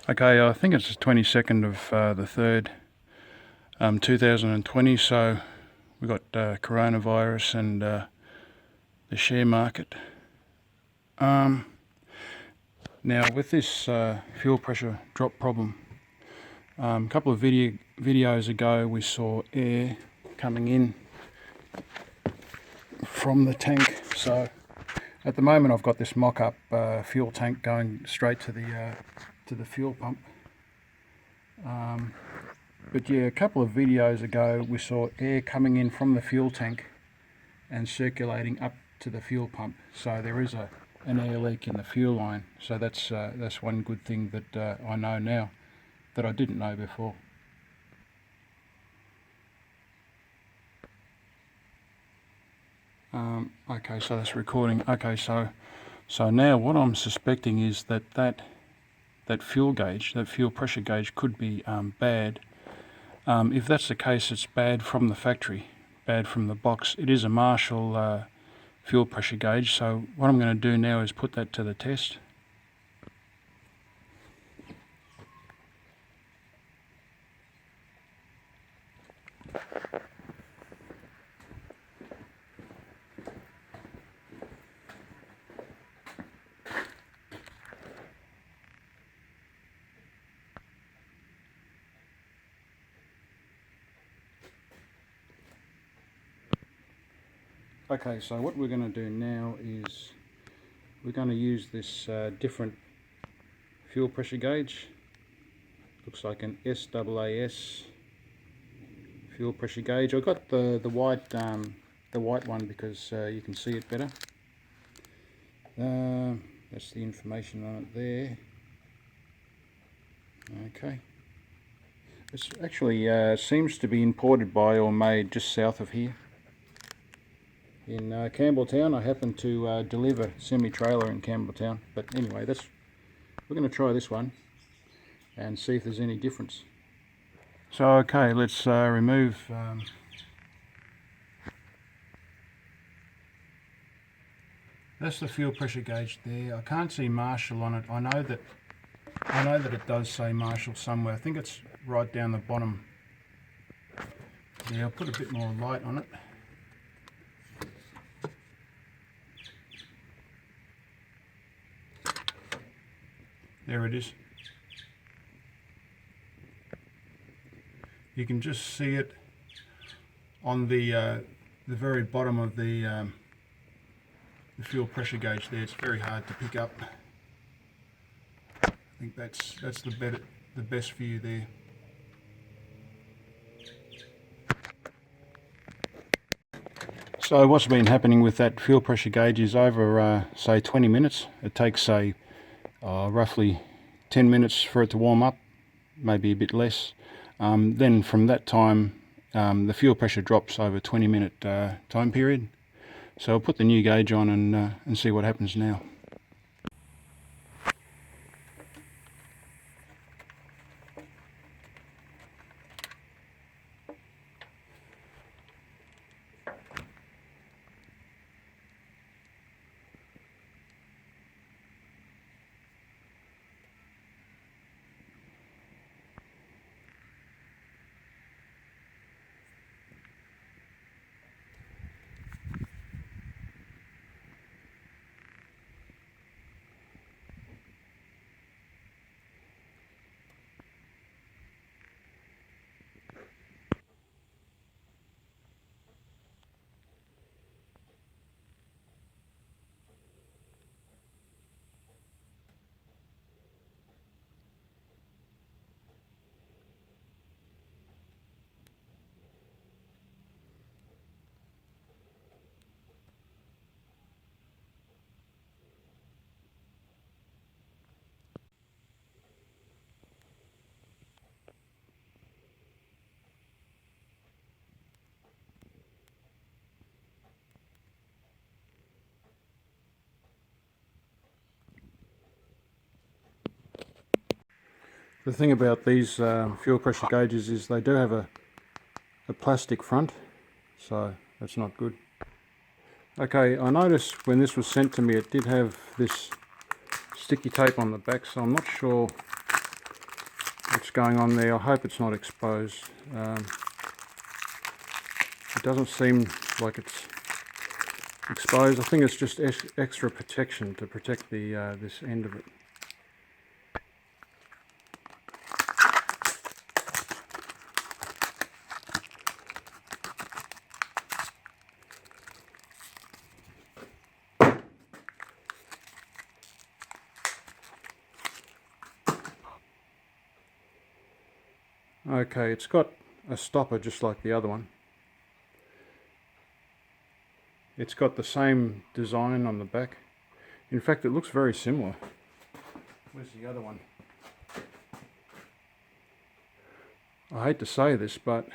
Okay, I think it's the 22nd of the 3rd, 2020, so we've got coronavirus and the share market. Now with this fuel pressure drop problem, a couple of videos ago we saw air coming in from the tank. So at the moment I've got this mock-up fuel tank going straight to the fuel pump. But yeah, a couple of videos ago we saw air coming in from the fuel tank and circulating up to the fuel pump. So there is an air leak in the fuel line. So that's one good thing that I know now that I didn't know before. Okay, so that's recording. Okay, so now what I'm suspecting is that fuel gauge, that fuel pressure gauge, could be bad. If that's the case, it's bad from the factory, bad from the box. It is a Marshall fuel pressure gauge, so what I'm going to do now is put that to the test. Okay, so what we're going to do now is we're going to use this different fuel pressure gauge. Looks like an SAAS fuel pressure gauge. I got the white one because you can see it better. That's the information on it there. Okay. It's actually seems to be imported by or made just south of here. In Campbelltown. I happen to deliver semi-trailer in Campbelltown. But anyway, we're going to try this one and see if there's any difference. So okay, let's remove that's the fuel pressure gauge there. I can't see Marshall on it. I know that it does say Marshall somewhere. I think it's right down the bottom. Yeah, I'll put a bit more light on it. There it is. You can just see it on the very bottom of the fuel pressure gauge there. It's very hard to pick up. I think that's the best view there. So what's been happening with that fuel pressure gauge is over say 20 minutes. It takes say roughly 10 minutes for it to warm up, maybe a bit less. Then from that time the fuel pressure drops over a 20-minute time period. So I'll put the new gauge on and see what happens now. The thing about these fuel pressure gauges is they do have a plastic front, so that's not good. Okay, I noticed when this was sent to me it did have this sticky tape on the back, so I'm not sure what's going on there. I hope it's not exposed. It doesn't seem like it's exposed. I think it's just extra protection to protect the this end of it. Okay, it's got a stopper just like the other one. It's got the same design on the back. In fact, it looks very similar. Where's the other one? I hate to say this, but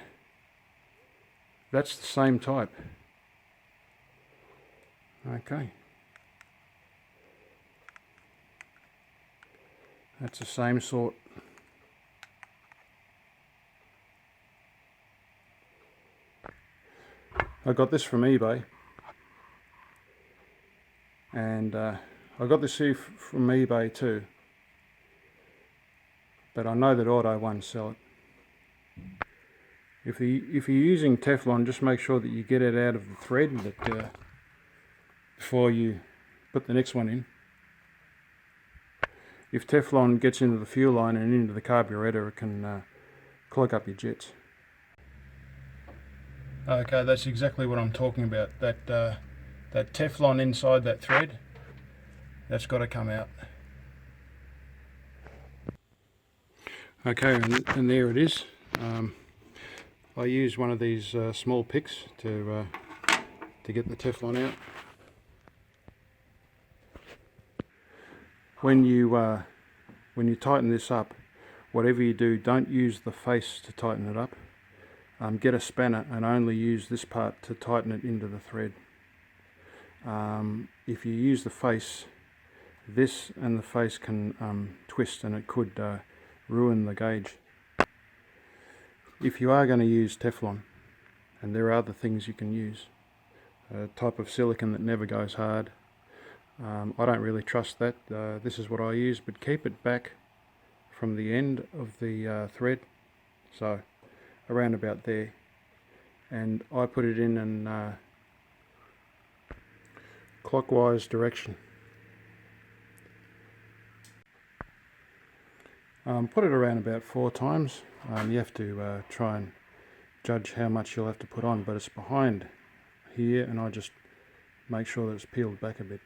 that's the same type. Okay. That's the same sort. I got this from eBay, and I got this here from eBay too, but I know that Auto One sell it. If you're using Teflon, just make sure that you get it out of the thread that, before you put the next one in. If Teflon gets into the fuel line and into the carburetor, it can clog up your jets. Okay, that's exactly what I'm talking about. That Teflon inside that thread, that's got to come out. Okay, and there it is. I use one of these small picks to get the Teflon out. When you tighten this up, whatever you do, don't use the face to tighten it up. Get a spanner and only use this part to tighten it into the thread. If you use the face, this and the face can twist, and it could ruin the gauge. If you are going to use Teflon, and there are other things you can use, a type of silicone that never goes hard, I don't really trust that. This is what I use, but keep it back from the end of the thread, so around about there, and I put it in clockwise direction. Put it around about 4 times. You have to try and judge how much you'll have to put on, but it's behind here, and I just make sure that it's peeled back a bit.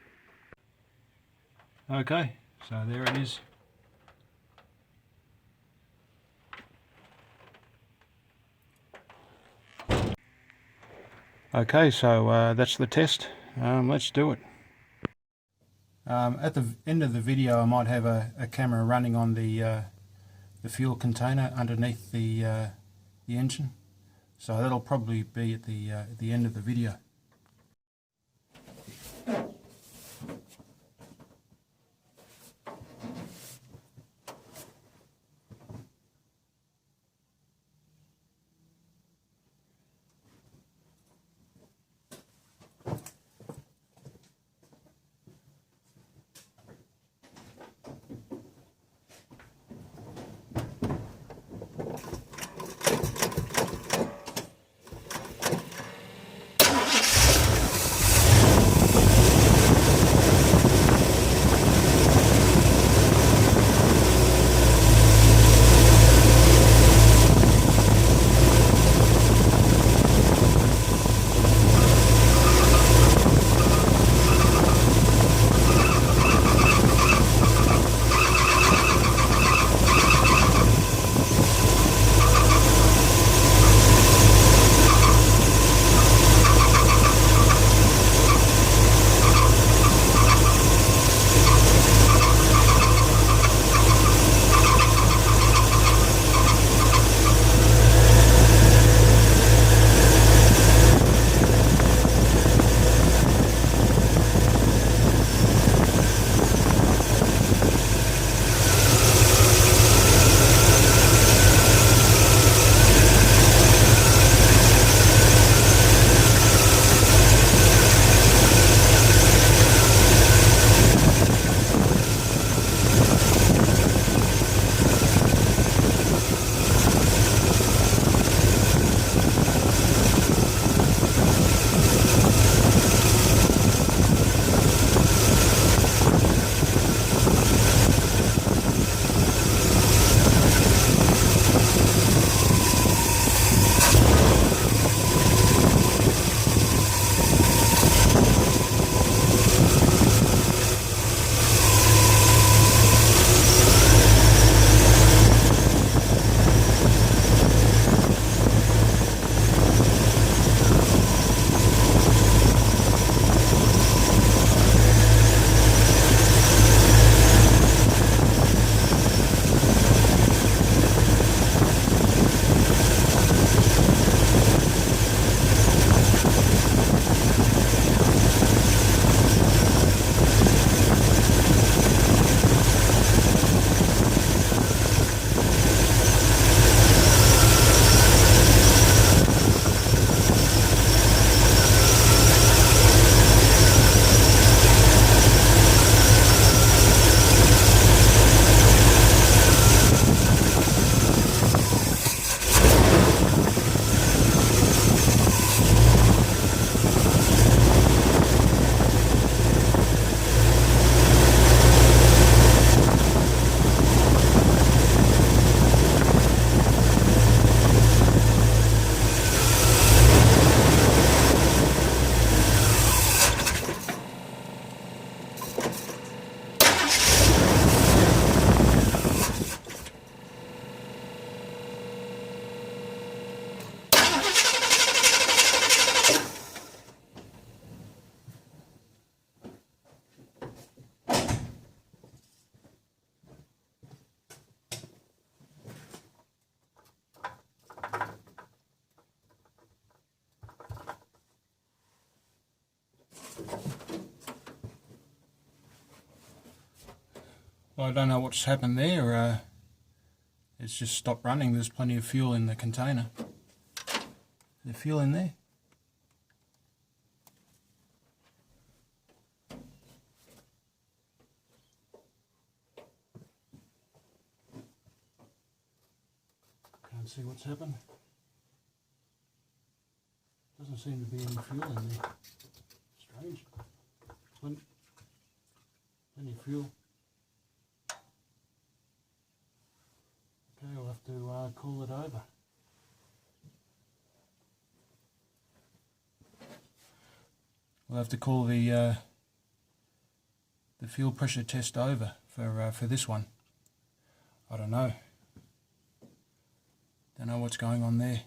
Okay, so there it is. Okay, so that's the test. Let's do it. At the end of the video, I might have a camera running on the fuel container underneath the engine, so that'll probably be at the end of the video. Well, I don't know what's happened there. It's just stopped running. There's plenty of fuel in the container. Is there fuel in there? Can't see what's happened. Doesn't seem to be any fuel in there. Strange. Plenty of fuel. Okay, we'll have to cool it over. We'll have to call the fuel pressure test over for this one. I don't know. Don't know what's going on there.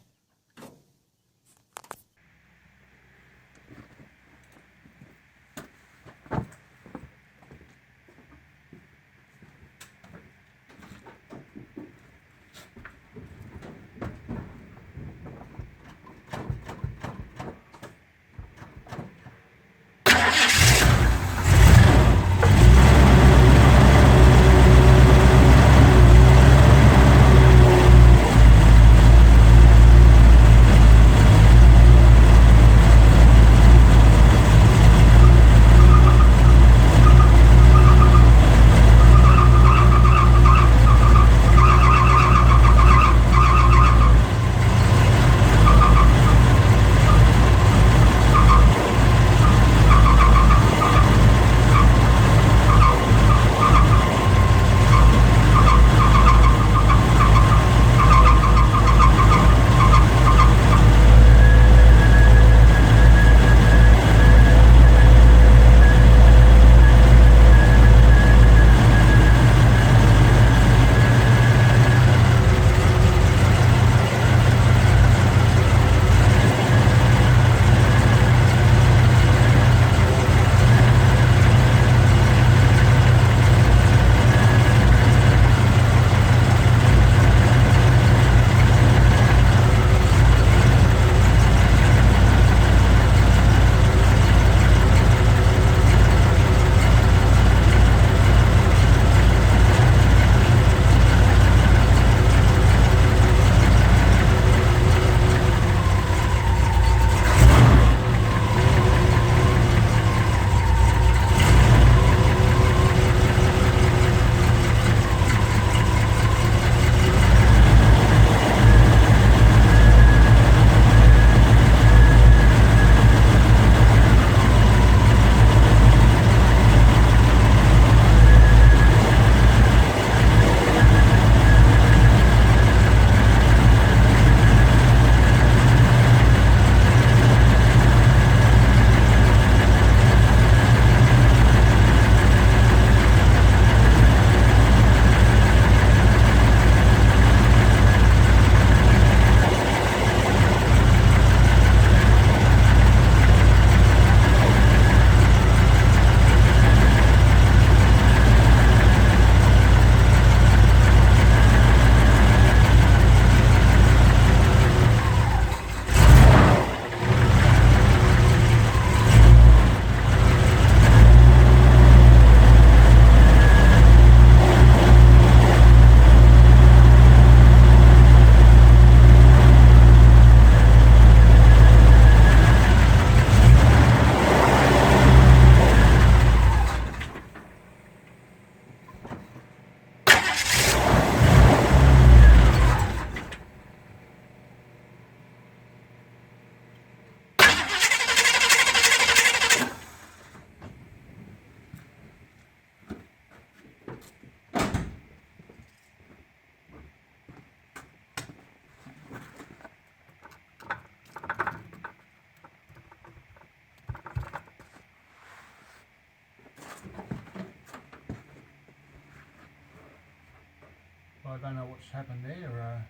I don't know what's happened there.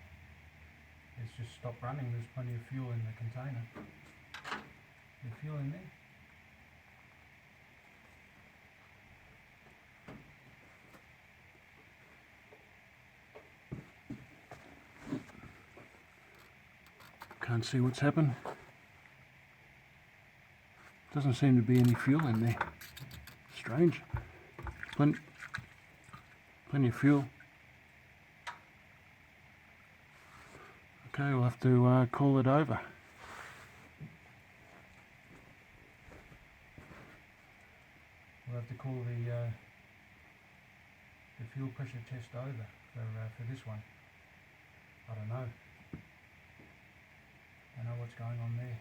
It's just stopped running. There's plenty of fuel in the container. Is there fuel in there? Can't see what's happened. Doesn't seem to be any fuel in there. Strange. Plenty of fuel. Okay, we'll have to call it over. We'll have to call the fuel pressure test over for this one. I don't know. I know what's going on there.